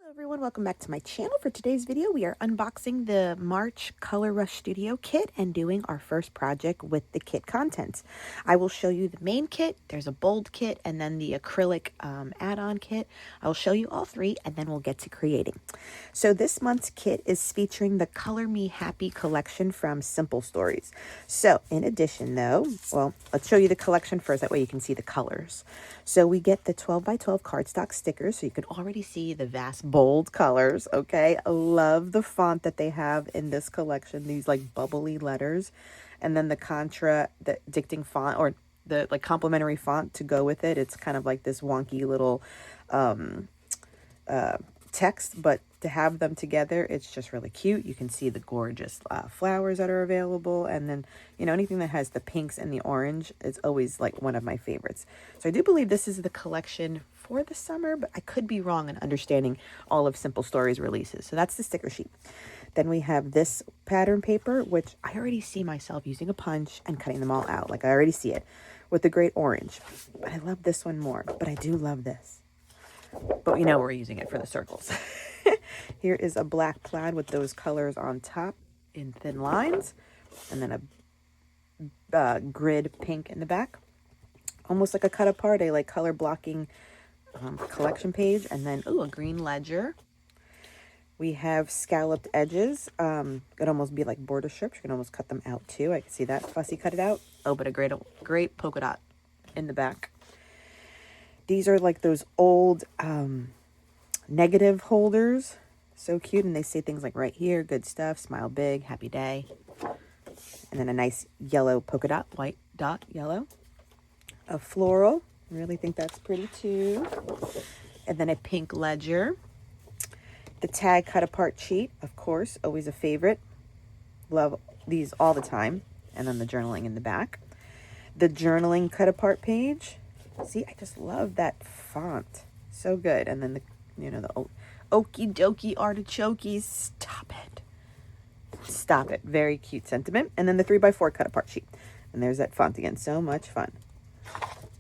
Hello everyone, welcome back to my channel. For today's video, we are unboxing the March ColorRush Studio kit and doing our first project with the kit contents. I will show you the main kit, there's a bold kit, and then the acrylic add-on kit. I will show you all three and then we'll get to creating. So this month's kit is featuring the Color Me Happy collection from Simple Stories. So in addition though, well, let's show you the collection first, that way you can see the colors. So we get the 12 by 12 cardstock stickers, so you can already see the vast bold colors. Okay, I love the font that they have in this collection, these like bubbly letters, and then the contradicting font, or the like complementary font to go with it. It's kind of like this wonky little text, but to have them together, it's just really cute. You can see the gorgeous flowers that are available, and then anything that has the pinks and the orange is always like one of my favorites. So I do believe this is the collection for the summer, but I could be wrong in understanding all of Simple Stories releases. So that's the sticker sheet. Then we have this pattern paper, which I already see myself using a punch and cutting them all out. Like I already see it with the great orange, but I love this one more, but I do love this. But we're using it for the circles. Here is a black plaid with those colors on top in thin lines, and then a grid pink in the back, almost like a cut apart, a like color blocking collection page. And then a green ledger. We have scalloped edges. Could almost be like border strips. You can almost cut them out too. I can see that fussy cut it out. Oh, but a great polka dot in the back. These are like those old negative holders. So cute. And they say things like right here, good stuff, smile big, happy day. And then a nice yellow polka dot, white dot yellow. A floral. I really think that's pretty too. And then a pink ledger. The tag cut apart sheet, of course, always a favorite. Love these all the time. And then the journaling in the back. The journaling cut apart page. See, I just love that font. So good. And then the okie dokie artichokes. Stop it. Stop it. Very cute sentiment. And then the 3x4 cut apart sheet. And there's that font again. So much fun.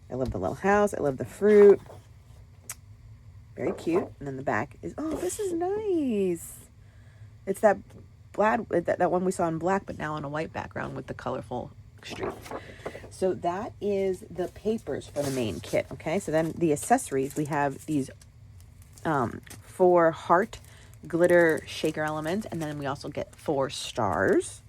I love the little house. I love the fruit. Very cute. And then the back is, oh, this is nice. It's that that one we saw in black, but now on a white background with the colorful streak. So that is the papers for the main kit. Okay, so then the accessories, we have these 4 heart glitter shaker elements, and then we also get 4 stars.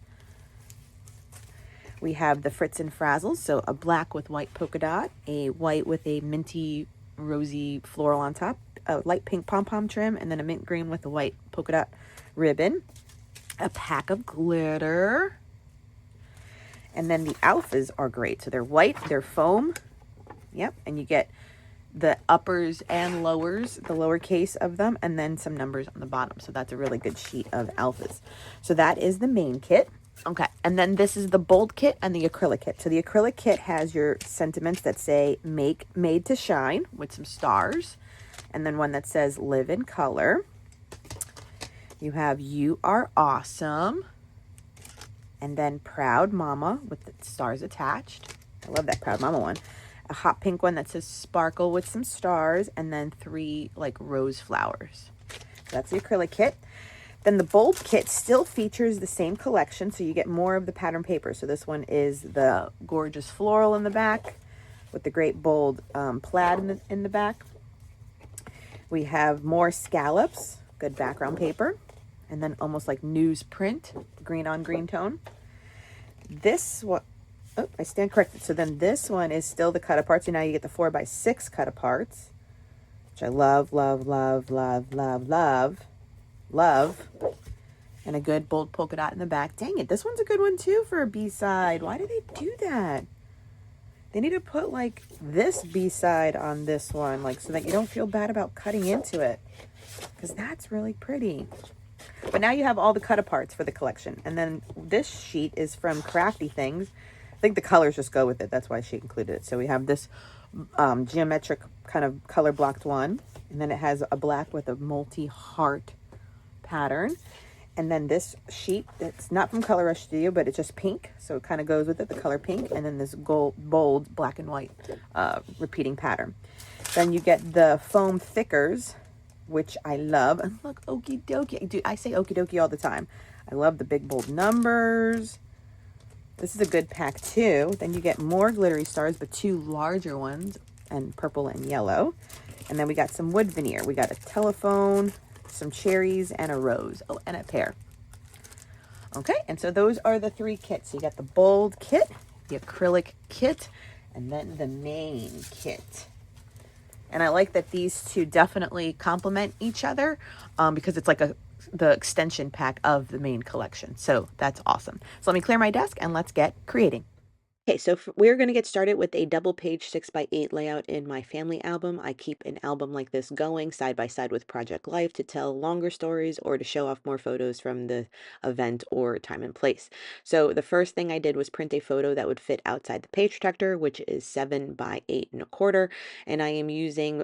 We have the Fritz and Frazzles, so a black with white polka dot, a white with a minty rosy floral on top, a light pink pom-pom trim, and then a mint green with a white polka dot ribbon, a pack of glitter. And then the alphas are great. So they're white, they're foam. Yep, and you get the uppers and lowers, the lowercase of them, and then some numbers on the bottom. So that's a really good sheet of alphas. So that is the main kit. Okay, and then this is the bold kit and the acrylic kit. So the acrylic kit has your sentiments that say made to shine with some stars, and then one that says live in color. You have you are awesome, and then proud mama with the stars attached. I love that proud mama one. A hot pink one that says sparkle with some stars, and then 3 like rose flowers. So that's the acrylic kit. Then the bold kit still features the same collection, so you get more of the pattern paper. So this one is the gorgeous floral in the back with the great bold plaid in the back. We have more scallops, good background paper, and then almost like newsprint, green on green tone. This one, oh, I stand corrected. So then this one is still the cut apart. So now you get the 4x6 cut aparts, which I love, love, love, love, love, love. Love. And a good bold polka dot in the back. Dang it, this one's a good one too for a B-side. Why do they do that? They need to put like this B-side on this one, like so that you don't feel bad about cutting into it, because that's really pretty. But now you have all the cut aparts for the collection. And then this sheet is from Crafty Things. I think the colors just go with it. That's why she included it. So we have this geometric kind of color blocked one, and then it has a black with a multi-heart pattern. And then this sheet that's not from ColorRush Studio, but it's just pink, so it kind of goes with it, the color pink. And then this bold black and white repeating pattern. Then you get the foam thickers which I love. And look, okie dokie. Dude, I say okie dokie all the time. I love the big bold numbers. This is a good pack too. Then you get more glittery stars, but 2 larger ones, and purple and yellow. And then we got some wood veneer. We got a telephone, some cherries, and a rose. Oh, and a pear. Okay, and so those are the 3 kits. So you got the bold kit, the acrylic kit, and then the main kit. And I like that these 2 definitely complement each other because it's like the extension pack of the main collection. So that's awesome. So let me clear my desk and let's get creating. Okay, so we're going to get started with a double page 6x8 layout in my family album. I keep an album like this going side by side with Project Life to tell longer stories or to show off more photos from the event or time and place. So the first thing I did was print a photo that would fit outside the page protector, which is 7 by 8.25, and I am using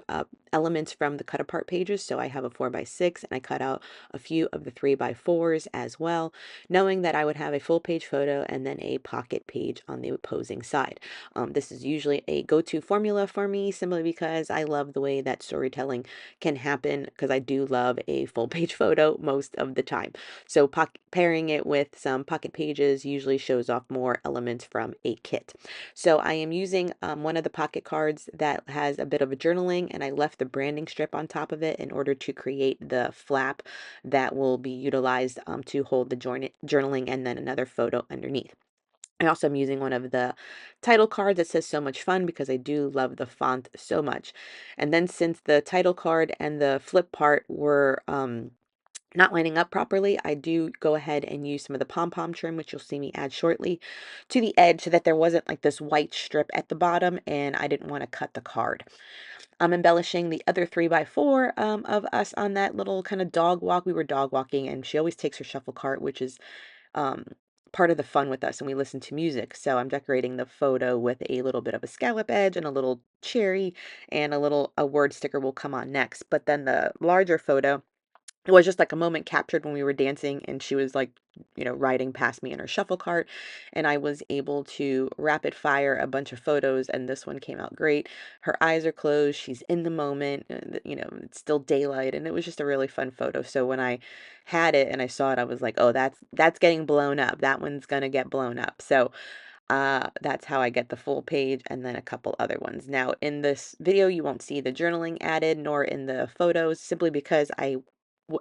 elements from the cut apart pages. So I have a 4x6 and I cut out a few of the 3x4s as well, knowing that I would have a full page photo and then a pocket page on the opposing side. This is usually a go-to formula for me, simply because I love the way that storytelling can happen, because I do love a full page photo most of the time. So pairing it with some pocket pages usually shows off more elements from a kit. So I am using one of the pocket cards that has a bit of a journaling, and I left the branding strip on top of it in order to create the flap that will be utilized to hold the journaling and then another photo underneath. I also am using one of the title cards that says "So Much Fun" because I do love the font so much. And then since the title card and the flip part were not lining up properly, I do go ahead and use some of the pom-pom trim, which you'll see me add shortly, to the edge so that there wasn't like this white strip at the bottom, and I didn't want to cut the card. I'm embellishing the other 3x4 of us on that little kind of dog walk. We were dog walking, and she always takes her shuffle cart, which is um, part of the fun with us, and we listen to music. So I'm decorating the photo with a little bit of a scallop edge and a little cherry, and a word sticker will come on next. But then the larger photo, it was just like a moment captured when we were dancing, and she was like, riding past me in her shuffle cart, and I was able to rapid fire a bunch of photos, and this one came out great. Her eyes are closed, she's in the moment, it's still daylight, and it was just a really fun photo. So when I had it and I saw it, I was like, oh, that's getting blown up. That one's gonna get blown up. So that's how I get the full page, and then a couple other ones. Now in this video, you won't see the journaling added nor in the photos, simply because I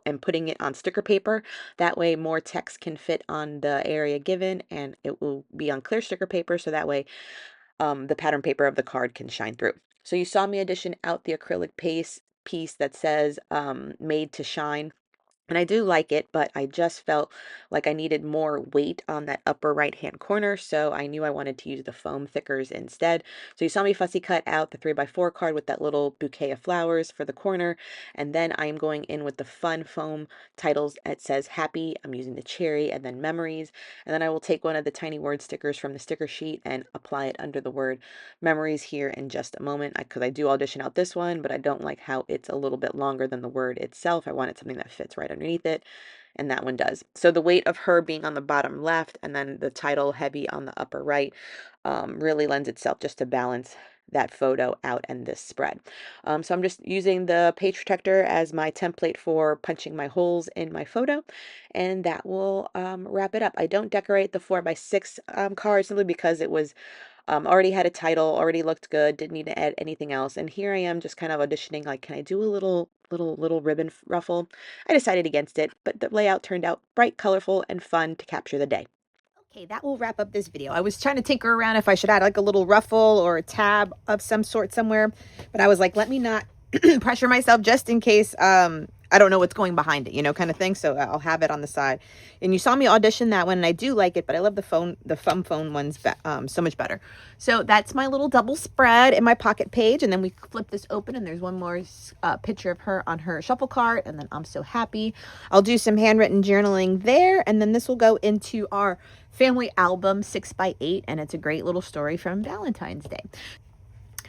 am putting it on sticker paper. That way more text can fit on the area given, and it will be on clear sticker paper, so that way the pattern paper of the card can shine through. So you saw me addition out the acrylic piece that says made to shine. And I do like it, but I just felt like I needed more weight on that upper right-hand corner, so I knew I wanted to use the foam thickers instead. So you saw me fussy cut out the 3x4 card with that little bouquet of flowers for the corner, and then I am going in with the fun foam titles. It says happy, I'm using the cherry, and then memories, and then I will take one of the tiny word stickers from the sticker sheet and apply it under the word memories here in just a moment, because I do audition out this one, but I don't like how it's a little bit longer than the word itself. I wanted something that fits right underneath it, and that one does. So the weight of her being on the bottom left and then the title heavy on the upper right really lends itself just to balance that photo out and this spread. So I'm just using the page protector as my template for punching my holes in my photo, and that will wrap it up. I don't decorate the 4x6 card simply because it was already had a title, already looked good, didn't need to add anything else. And here I am just kind of auditioning, like, can I do a little ribbon ruffle? I decided against it, but the layout turned out bright, colorful, and fun to capture the day. Okay, that will wrap up this video. I was trying to tinker around if I should add like a little ruffle or a tab of some sort somewhere, but I was like, let me not pressure myself just in case I don't know what's going behind it, kind of thing. So I'll have it on the side. And you saw me audition that one, and I do like it, but I love the foam ones so much better. So that's my little double spread in my pocket page. And then we flip this open, and there's one more picture of her on her shuffle cart. And then I'm so happy. I'll do some handwritten journaling there. And then this will go into our family album 6x8. And it's a great little story from Valentine's Day.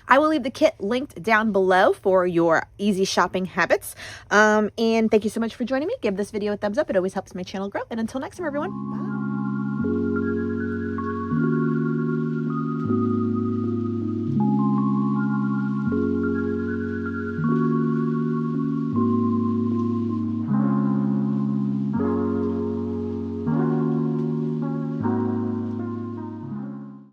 I will leave the kit linked down below for your easy shopping habits. And thank you so much for joining me. Give this video a thumbs up. It always helps my channel grow. And until next time, everyone, bye.